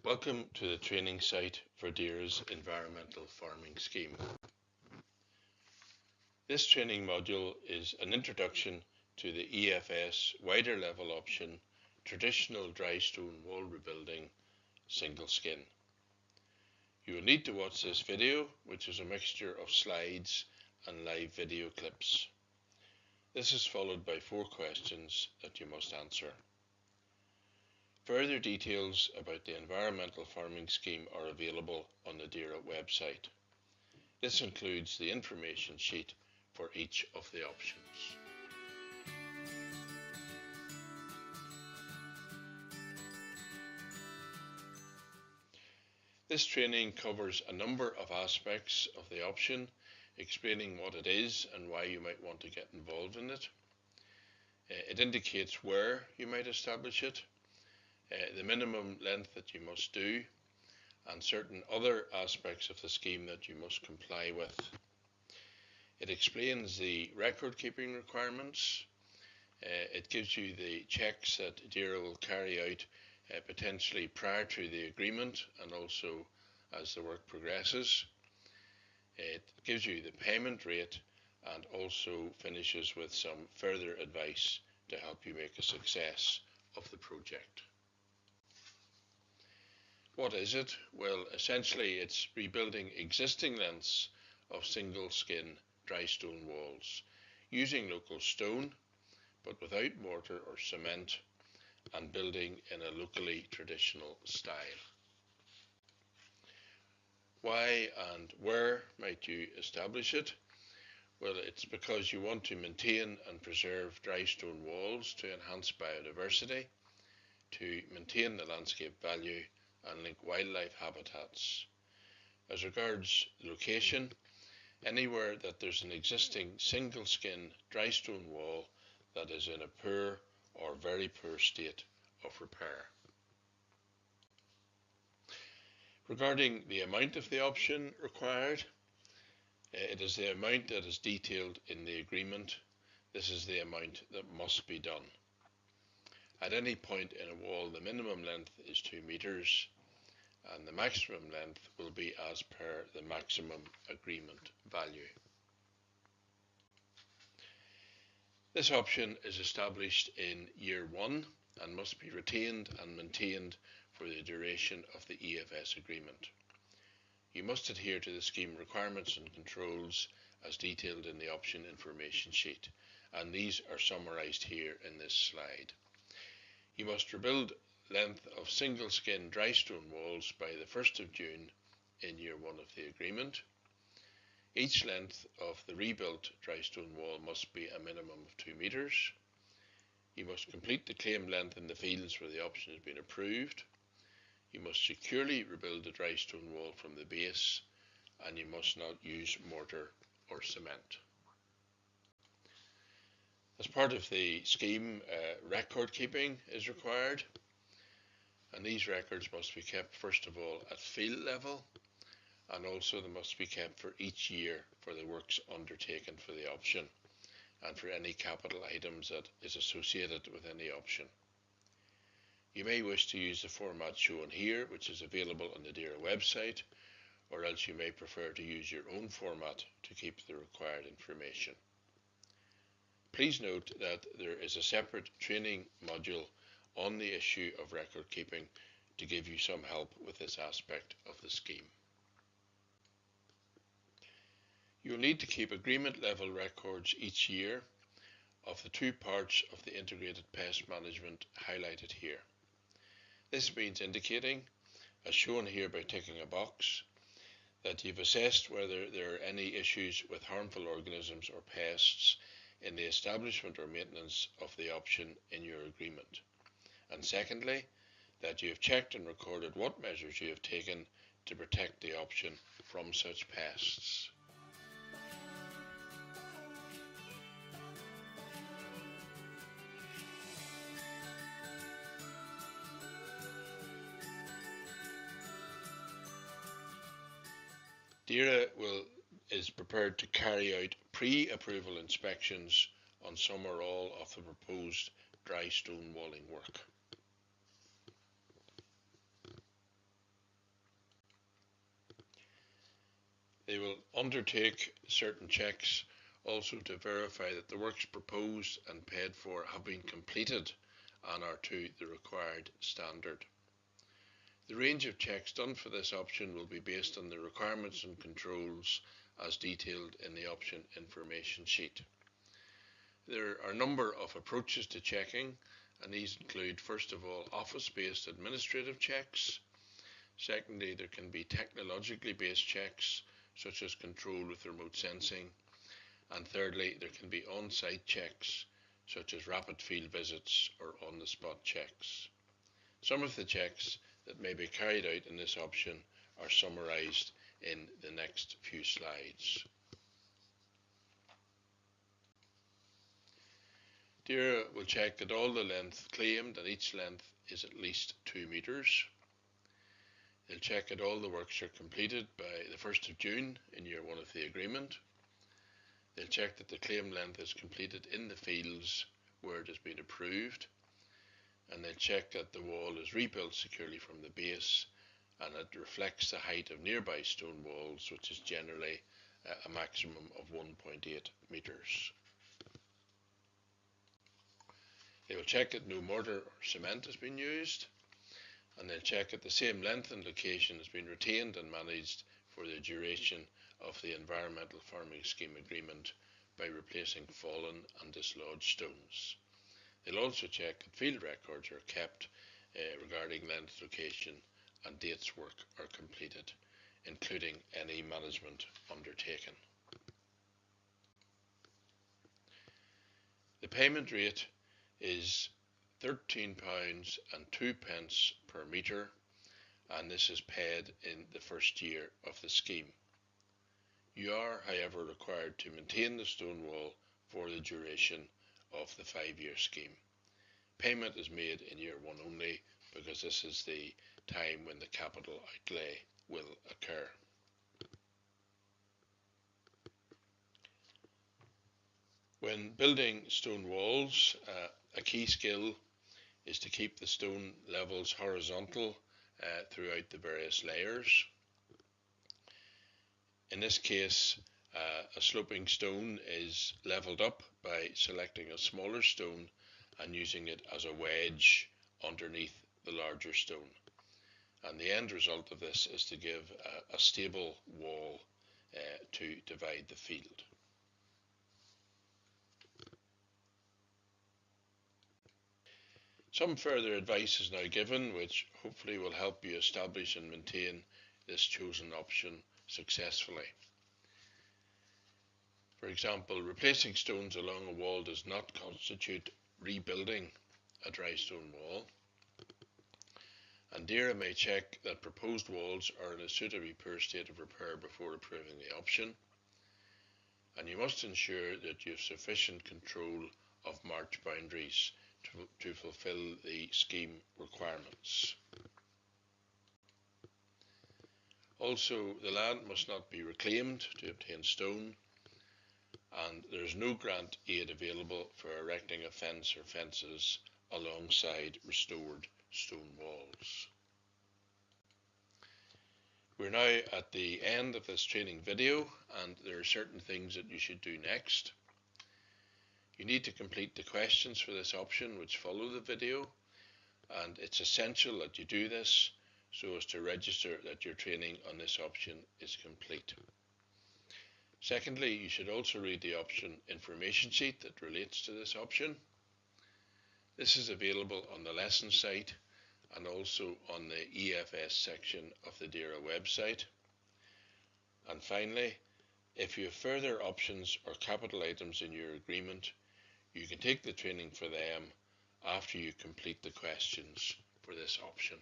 Welcome to the training site for DEIRA's environmental farming scheme. This training module is an introduction to the EFS wider level option, traditional dry stone wall rebuilding, single skin. You will need to watch this video, which is a mixture of slides and live video clips. This is followed by 4 questions that you must answer. Further details about the environmental farming scheme are available on the DEIRA website. This includes the information sheet for each of the options. This training covers a number of aspects of the option, explaining what it is and why you might want to get involved in it. It indicates where you might establish it, the minimum length that you must do, and certain other aspects of the scheme that you must comply with. It explains the record keeping requirements. It gives you the checks that DEIRA will carry out potentially prior to the agreement and also as the work progresses. It gives you the payment rate and also finishes with some further advice to help you make a success of the project. What is it? Well, essentially it's rebuilding existing lengths of single skin dry stone walls using local stone but without mortar or cement, and building in a locally traditional style. Why and where might you establish it? Well, it's because you want to maintain and preserve dry stone walls to enhance biodiversity, to maintain the landscape value and link wildlife habitats. As regards location, anywhere that there's an existing single skin dry stone wall that is in a poor or very poor state of repair. Regarding the amount of the option required, it is the amount that is detailed in the agreement. This is the amount that must be done. At any point in a wall, the minimum length is 2 meters and the maximum length will be as per the maximum agreement value. This option is established in year 1 and must be retained and maintained for the duration of the EFS agreement. You must adhere to the scheme requirements and controls as detailed in the option information sheet, and these are summarised here in this slide. You must rebuild length of single skin dry stone walls by the 1st of June in year 1 of the agreement. Each length of the rebuilt dry stone wall must be a minimum of 2 meters. You must complete the claimed length in the fields where the option has been approved. You must securely rebuild the dry stone wall from the base, and you must not use mortar or cement. As part of the scheme, record keeping is required, and these records must be kept first of all at field level, and also they must be kept for each year for the works undertaken for the option and for any capital items that is associated with any option. You may wish to use the format shown here, which is available on the DEIRA website, or else you may prefer to use your own format to keep the required information. Please note that there is a separate training module on the issue of record keeping to give you some help with this aspect of the scheme. You will need to keep agreement level records each year of the 2 parts of the integrated pest management highlighted here. This means indicating, as shown here by ticking a box, that you've assessed whether there are any issues with harmful organisms or pests in the establishment or maintenance of the option in your agreement. And secondly, that you have checked and recorded what measures you have taken to protect the option from such pests. DEIRA is prepared to carry out pre-approval inspections on some or all of the proposed dry stone walling work. They will undertake certain checks also to verify that the works proposed and paid for have been completed and are to the required standard. The range of checks done for this option will be based on the requirements and controls as detailed in the option information sheet. There are a number of approaches to checking, and these include, first of all, office-based administrative checks. Secondly, there can be technologically based checks, such as control with remote sensing. And thirdly, there can be on-site checks, such as rapid field visits or on-the-spot checks. Some of the checks that may be carried out in this option are summarised in the next few slides. DERA will check that all the length claimed and each length is at least 2 metres. They'll check that all the works are completed by the 1st of June in year 1 of the agreement. They'll check that the claim length is completed in the fields where it has been approved. And they'll check that the wall is rebuilt securely from the base and it reflects the height of nearby stone walls, which is generally a maximum of 1.8 metres. They will check that no mortar or cement has been used, and they'll check that the same length and location has been retained and managed for the duration of the Environmental Farming Scheme Agreement by replacing fallen and dislodged stones. They'll also check that field records are kept regarding length, location and dates work are completed, including any management undertaken. The payment rate is £13.02 per metre, and this is paid in the first year of the scheme. You are, however, required to maintain the stone wall for the duration of the 5-year scheme. Payment is made in year 1 only because this is the time when the capital outlay will occur. When building stone walls, a key skill is to keep the stone levels horizontal throughout the various layers. In this case, a sloping stone is levelled up by selecting a smaller stone and using it as a wedge underneath the larger stone. And the end result of this is to give a stable wall to divide the field. Some further advice is now given, which hopefully will help you establish and maintain this chosen option successfully. For example, replacing stones along a wall does not constitute rebuilding a dry stone wall. And DERA may check that proposed walls are in a suitably poor state of repair before approving the option. And you must ensure that you have sufficient control of march boundaries to fulfil the scheme requirements. Also, the land must not be reclaimed to obtain stone, and there is no grant aid available for erecting a fence or fences alongside restored stone walls. We're now at the end of this training video, and there are certain things that you should do next. You need to complete the questions for this option which follow the video, and it's essential that you do this so as to register that your training on this option is complete. Secondly, you should also read the option information sheet that relates to this option. This is available on the lesson site and also on the EFS section of the DERA website. And finally, if you have further options or capital items in your agreement, you can take the training for them after you complete the questions for this option.